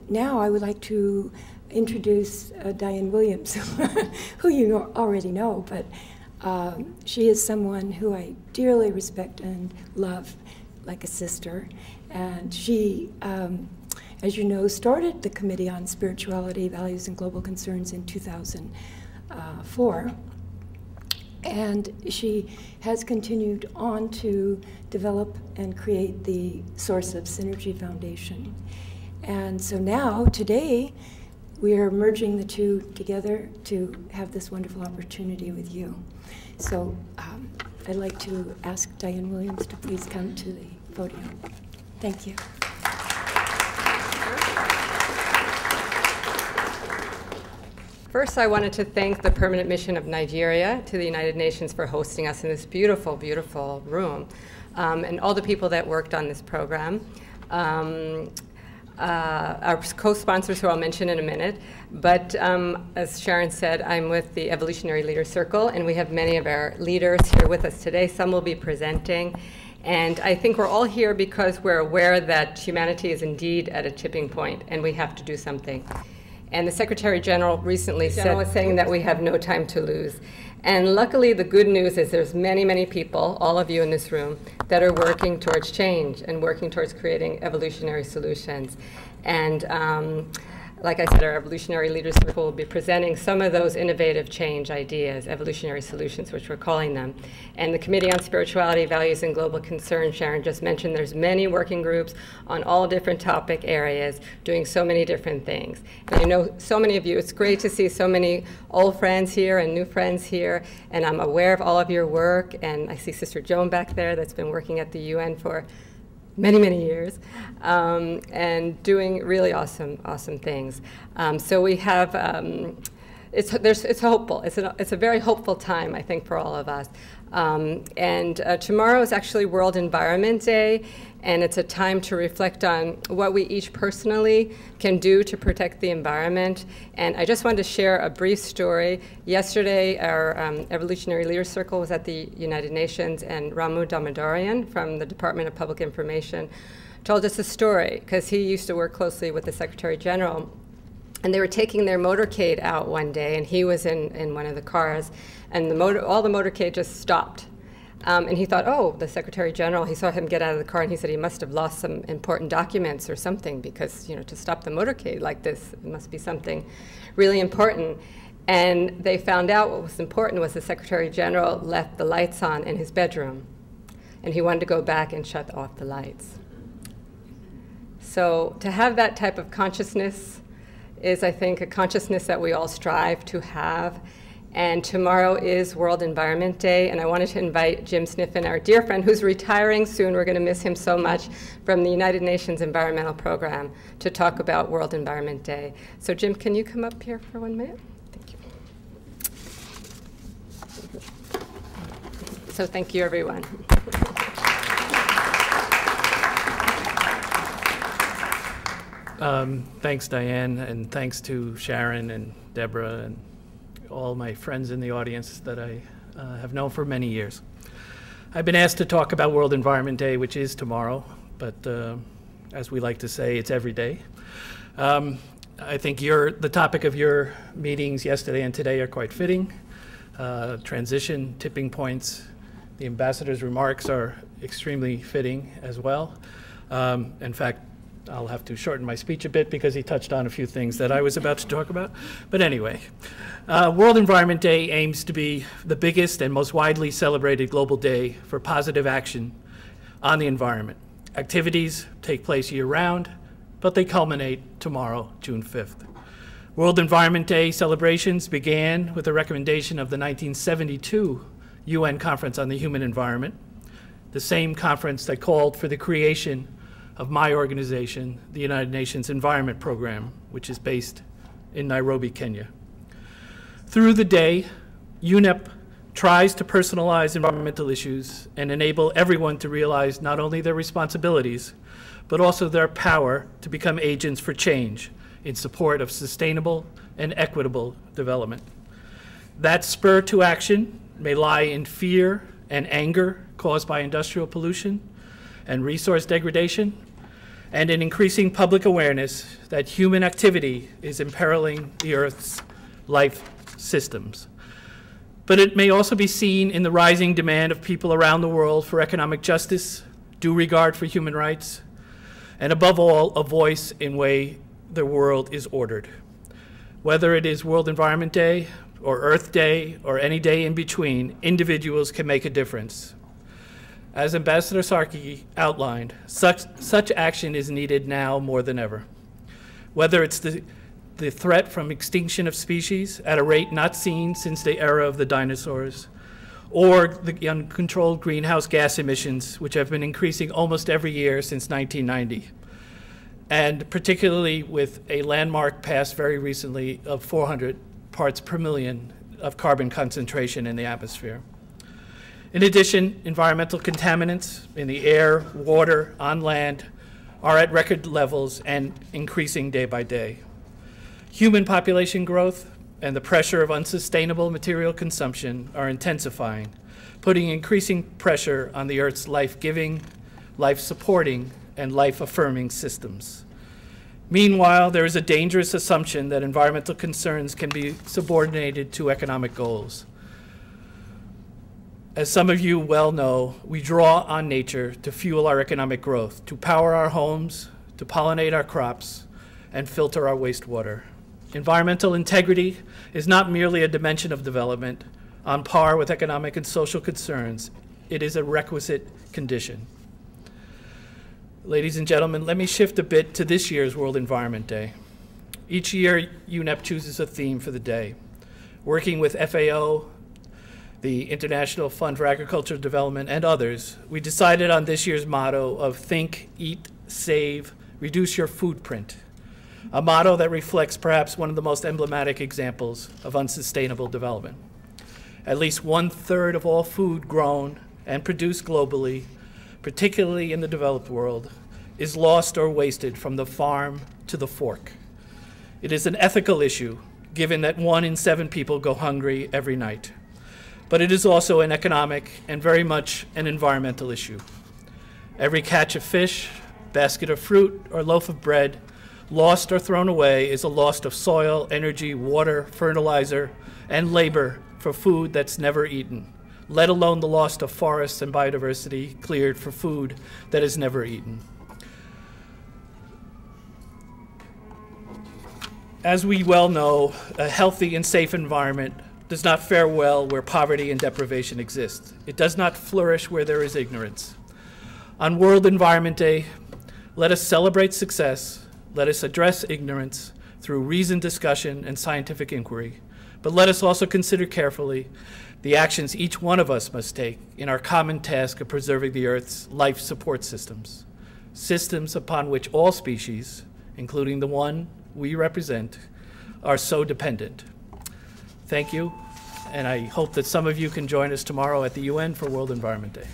now I would like to introduce Diane Williams, who you already know, but she is someone who I dearly respect and love like a sister. And she, as you know, started the Committee on Spirituality, Values, and Global Concerns in 2004. And she has continued on to develop and create the Source of Synergy Foundation. And so now, today, we are merging the two together to have this wonderful opportunity with you. So I'd like to ask Diane Williams to please come to the podium. Thank you. First, I wanted to thank the Permanent Mission of Nigeria to the United Nations for hosting us in this beautiful, beautiful room, and all the people that worked on this program. Our co-sponsors, who I'll mention in a minute. But as Sharon said, I'm with the Evolutionary Leaders Circle, and we have many of our leaders here with us today. Some will be presenting. And I think we're all here because we're aware that humanity is indeed at a tipping point, and we have to do something. And the Secretary General recently was saying that we have no time to lose. And luckily, the good news is there's many, many people, all of you in this room, that are working towards change and working towards creating evolutionary solutions. And like I said, our Evolutionary Leaders Circle will be presenting some of those innovative change ideas, evolutionary solutions, which we're calling them. And the Committee on Spirituality, Values, and Global Concern, Sharon just mentioned, there's many working groups on all different topic areas doing so many different things. And I know so many of you, it's great to see so many old friends here and new friends here, and I'm aware of all of your work, and I see Sister Joan back there that's been working at the UN for many, many years, and doing really awesome, awesome things. So we have, it's hopeful. It's a very hopeful time, I think, for all of us. Tomorrow is actually World Environment Day, and it's a time to reflect on what we each personally can do to protect the environment. And I just wanted to share a brief story. Yesterday, our Evolutionary Leaders Circle was at the United Nations, and Ramu Damodarian from the Department of Public Information told us a story, because he used to work closely with the Secretary General. And they were taking their motorcade out one day, and he was in one of the cars, and all the motorcade just stopped. And he thought, oh, the Secretary General, he saw him get out of the car, and he said he must have lost some important documents or something, because, you know, to stop the motorcade like this, it must be something really important. And they found out what was important was the Secretary General left the lights on in his bedroom, and he wanted to go back and shut off the lights. So to have that type of consciousness is, I think, a consciousness that we all strive to have. And tomorrow is World Environment Day, and I wanted to invite Jim Sniffen, our dear friend, who's retiring soon. We're going to miss him so much, from the United Nations Environmental Program, to talk about World Environment Day. So Jim, can you come up here for 1 minute? Thank you. So thank you, everyone. Thanks, Diane, and thanks to Sharon and Deborah and all my friends in the audience that I have known for many years. I've been asked to talk about World Environment Day, which is tomorrow, but as we like to say, it's every day. I think the topic of your meetings yesterday and today are quite fitting. Transition, tipping points. The ambassador's remarks are extremely fitting as well. In fact, I'll have to shorten my speech a bit because he touched on a few things that I was about to talk about. But anyway, World Environment Day aims to be the biggest and most widely celebrated global day for positive action on the environment. Activities take place year-round, but they culminate tomorrow, June 5th. World Environment Day celebrations began with a recommendation of the 1972 UN Conference on the Human Environment, the same conference that called for the creation of my organization, the United Nations Environment Program, which is based in Nairobi, Kenya. Through the day, UNEP tries to personalize environmental issues and enable everyone to realize not only their responsibilities, but also their power to become agents for change in support of sustainable and equitable development. That spur to action may lie in fear and anger caused by industrial pollution and resource degradation, and an increasing public awareness that human activity is imperiling the Earth's life systems. But it may also be seen in the rising demand of people around the world for economic justice, due regard for human rights, and above all, a voice in way the world is ordered. Whether it is World Environment Day, or Earth Day, or any day in between, individuals can make a difference. As Ambassador Sarki outlined, such action is needed now more than ever. Whether it's the threat from extinction of species at a rate not seen since the era of the dinosaurs, or the uncontrolled greenhouse gas emissions, which have been increasing almost every year since 1990, and particularly with a landmark passed very recently of 400 parts per million of carbon concentration in the atmosphere. In addition, environmental contaminants in the air, water, on land are at record levels and increasing day by day. Human population growth and the pressure of unsustainable material consumption are intensifying, putting increasing pressure on the Earth's life-giving, life-supporting, and life-affirming systems. Meanwhile, there is a dangerous assumption that environmental concerns can be subordinated to economic goals. As some of you well know, we draw on nature to fuel our economic growth, to power our homes, to pollinate our crops, and filter our wastewater. Environmental integrity is not merely a dimension of development on par with economic and social concerns. It is a requisite condition. Ladies and gentlemen, let me shift a bit to this year's World Environment Day. Each year, UNEP chooses a theme for the day. Working with FAO, the International Fund for Agricultural Development, and others, we decided on this year's motto of think, eat, save, reduce your footprint, a motto that reflects perhaps one of the most emblematic examples of unsustainable development. At least 1/3 of all food grown and produced globally, particularly in the developed world, is lost or wasted from the farm to the fork. It is an ethical issue, given that 1 in 7 people go hungry every night. But it is also an economic and very much an environmental issue. Every catch of fish, basket of fruit, or loaf of bread lost or thrown away is a loss of soil, energy, water, fertilizer, and labor for food that's never eaten, let alone the loss of forests and biodiversity cleared for food that is never eaten. As we well know, a healthy and safe environment does not fare well where poverty and deprivation exist. It does not flourish where there is ignorance. On World Environment Day, let us celebrate success, let us address ignorance through reasoned discussion and scientific inquiry, but let us also consider carefully the actions each one of us must take in our common task of preserving the Earth's life support systems, systems upon which all species, including the one we represent, are so dependent. Thank you, and I hope that some of you can join us tomorrow at the UN for World Environment Day.